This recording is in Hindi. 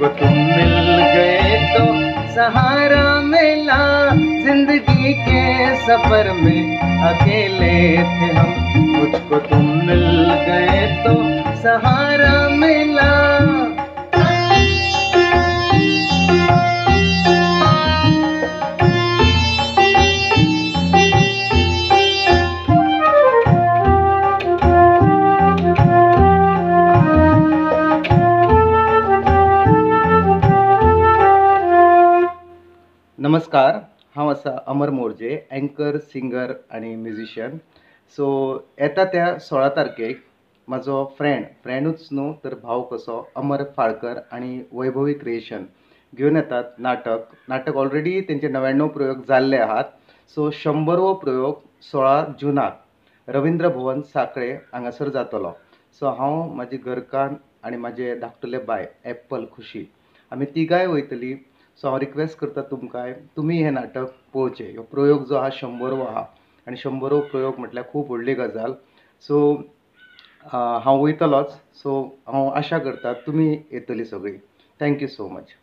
मुझको तुम मिल गए तो सहारा मिला, जिंदगी के सफर में अकेले थे हम। मुझको तुम मिल गए तो सहारा मिला। नमस्कार, हांव आसा अमर मोर्जे, एंकर, सिंगर आणि म्युझिशियन. सो येता त्या 16 तारखेक म्हाजो फ्रेंडूच न्हू तर भाव कसो अमर फाळकर आणि वैभवी क्रिएशन घेवन येतात नाटक ऑलरेडी तेंचे 99 प्रयोग जाल्ले आहात. सो 100वो प्रयोग 16 जुनाक रवींद्र भवन साखळे हांगासर जातलो. सो हांव, म्हाजी घरकान्न आनी म्हाजे धाकटुले बाय एप्पल खुशी आमी तिगाय वयतलीं. सो हांव रिक्वेस्ट करता तुमकां, तुमी हें नाटक पळोवचें. हो प्रयोग जो आहा 100वो आहा आनी 100वो प्रयोग म्हटल्यार खूब व्हडली गजाल. सो हांव वयतलोच. सो हांव आशा करता तुमी येतलीं सगळीं. Thank you so much.